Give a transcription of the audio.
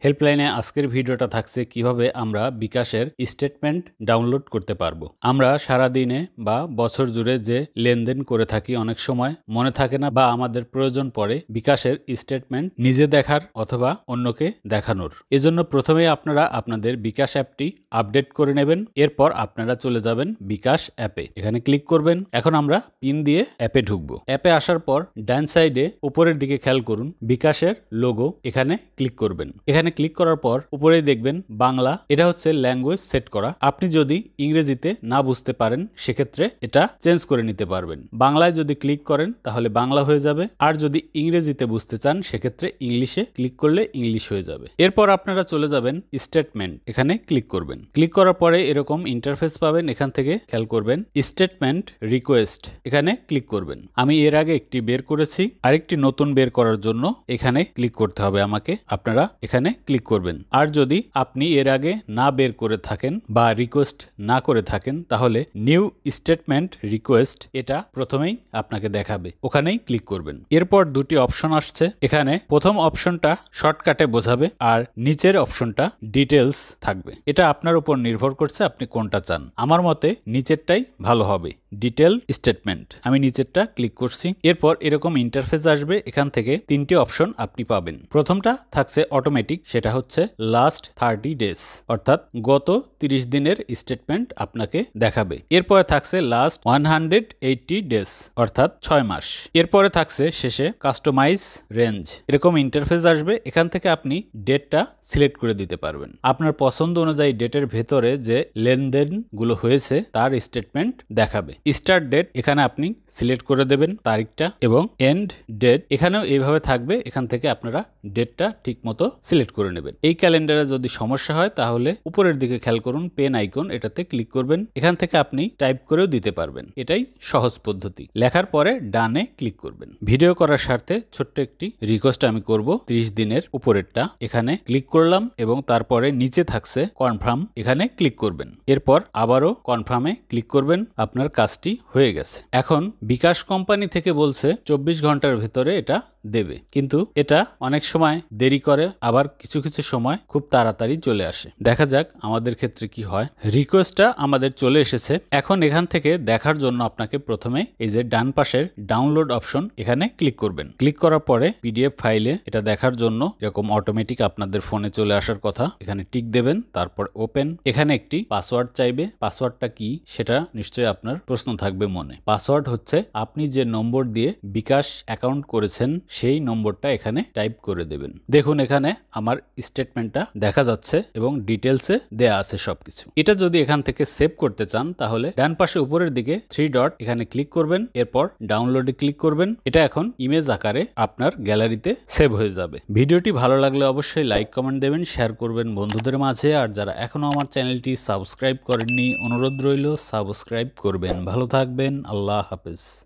হেল্পলাইনে আজকের ভিডিওটা থাকছে কিভাবে আমরা বিকাশের স্টেটমেন্ট ডাউনলোড করতে পারবো। আমরা সারা দিনে বা বছর জুড়ে যে লেনদেন করে থাকি অনেক সময় মনে থাকে না বা আমাদের প্রয়োজন পড়ে বিকাশের স্টেটমেন্ট নিজে দেখার অথবা অন্যকে দেখানোর। এজন্য প্রথমেই আপনারা আপনাদের বিকাশ অ্যাপটি আপডেট করে নেবেন। এরপর আপনারা চলে যাবেন বিকাশ অ্যাপে, এখানে ক্লিক করবেন। এখন আমরা পিন দিয়ে অ্যাপে ঢুকবো। অ্যাপে আসার পর ডান সাইডে উপরের দিকে খেয়াল করুন, বিকাশের লোগো, এখানে ক্লিক করবেন। এখানে ক্লিক করার পর উপরেই দেখবেন বাংলা, এটা হচ্ছে ল্যাঙ্গুয়েজ সেট করা। আপনি যদি ইংরেজিতে না বুঝতে পারেন সেক্ষেত্রে এটা চেঞ্জ করে নিতে পারবেন। বাংলায় যদি ক্লিক করেন তাহলে বাংলা হয়ে যাবে, আর যদি ইংরেজিতে বুঝতে চান সেক্ষেত্রে ইংলিশে ক্লিক করলে ইংলিশ হয়ে যাবে। এরপর আপনারা চলে যাবেন স্টেটমেন্ট, এখানে ক্লিক করবেন। ক্লিক করার পরে এরকম ইন্টারফেস পাবেন। এখান থেকে খেয়াল করবেন স্টেটমেন্ট রিকোয়েস্ট, এখানে ক্লিক করবেন। আমি এর আগে একটি বের করেছি, আরেকটি নতুন বের করার জন্য এখানে ক্লিক করতে হবে আমাকে। আপনারা এখানে ক্লিক করবেন। আর যদি আপনি এর আগে না বের করে থাকেন বা রিকোয়েস্ট না করে থাকেন তাহলে নিউ স্টেটমেন্ট রিকোয়েস্ট এটা প্রথমেই আপনাকে দেখাবে, ওখানেই ক্লিক করবেন। এরপর দুটি অপশন আসছে, এখানে প্রথম অপশনটা শর্টকাটে বোঝাবে আর নিচের অপশনটা ডিটেলস থাকবে। এটা আপনার উপর নির্ভর করছে আপনি কোনটা চান। আমার মতে নিচেরটাই ভালো হবে, ডিটেল স্টেটমেন্ট। আমি নিচেরটা ক্লিক করছি। এরপর এরকম ইন্টারফেস আসবে, এখান থেকে তিনটি অপশন আপনি পাবেন। প্রথমটা থাকছে অটোমেটিক, সেটা হচ্ছে লাস্ট 30 ডেজ, অর্থাৎ গত 30 দিনের স্টেটমেন্ট আপনাকে দেখাবে। এরপরে থাকছে লাস্ট 180 ডেজ, অর্থাৎ 6 মাস। এরপরে থাকছে শেষে কাস্টমাইজ রেঞ্জ। এরকম ইন্টারফেস আসবে, এখান থেকে আপনি ডেটটা সিলেক্ট করে দিতে পারবেন। আপনার পছন্দ অনুযায়ী ডেটের ভেতরে যে লেনদেন গুলো হয়েছে তার স্টেটমেন্ট দেখাবে। স্টার্ট ডেট এখানে আপনি সিলেক্ট করে দেবেন তারিখটা, এবং এন্ড ডেট এখানেও এইভাবে থাকবে। এখান থেকে আপনারা ডেটটা ঠিক মতো সিলেক্ট করে নেবেন। এই ক্যালেন্ডারে যদি সমস্যা হয় তাহলে উপরের দিকে খেয়াল করুন পেন আইকন, এটাতে ক্লিক করবেন। এখান থেকে আপনি টাইপ করেও দিতে পারবেন, এটাই সহজ পদ্ধতি। লেখার পরে ডানে ক্লিক করবেন। ভিডিও করার স্বার্থে ছোট্ট একটি রিকোয়েস্ট আমি করব, 30 দিনের উপরেরটা এখানে ক্লিক করলাম এবং তারপরে নিচে থাকছে কনফার্ম, এখানে ক্লিক করবেন। এরপর আবারও কনফার্মে ক্লিক করবেন। আপনার কাজটি হয়ে গেছে। এখন বিকাশ কোম্পানি থেকে বলছে 24 ঘন্টার ভেতরে এটা দেবে, কিন্তু এটা অনেক সময় দেরি করে, আবার কিছু কিছু সময় খুব তাড়াতাড়ি চলে আসে। দেখা যাক আমাদের ক্ষেত্রে কি হয়। রিকোয়েস্টটা আমাদের চলে এসেছে। এখন এখান থেকে দেখার জন্য আপনাকে প্রথমে এই যে ডান পাশের ডাউনলোড অপশন, এখানে ক্লিক করবেন। ক্লিক করার পরে পিডিএফ ফাইলে এটা দেখার জন্য এরকম অটোমেটিক আপনাদের ফোনে চলে আসার কথা, এখানে টিক দেবেন। তারপর ওপেন, এখানে একটি পাসওয়ার্ড চাইবে। পাসওয়ার্ডটা কি সেটা নিশ্চয়ই আপনার প্রশ্ন থাকবে মনে। পাসওয়ার্ড হচ্ছে আপনি যে নম্বর দিয়ে বিকাশ অ্যাকাউন্ট করেছেন সেই নম্বরটা এখানে টাইপ করে দেবেন। দেখুন এখানে আমার স্টেটমেন্টটা দেখা যাচ্ছে এবং ডিটেলসে দেয়া আছে সবকিছু। এটা যদি এখান থেকে সেভ করতে চান তাহলে ডান পাশে উপরের দিকে 3 ডট, এখানে ক্লিক করবেন। এরপর ডাউনলোডে ক্লিক করবেন। এটা এখন ইমেজ আকারে আপনার গ্যালারিতে সেভ হয়ে যাবে। ভিডিওটি ভালো লাগলে অবশ্যই লাইক কমেন্ট দেবেন, শেয়ার করবেন বন্ধুদের মাঝে। আর যারা এখনো আমার চ্যানেলটি সাবস্ক্রাইব করেননি অনুরোধ রইল সাবস্ক্রাইব করবেন। ভালো থাকবেন, আল্লাহ হাফেজ।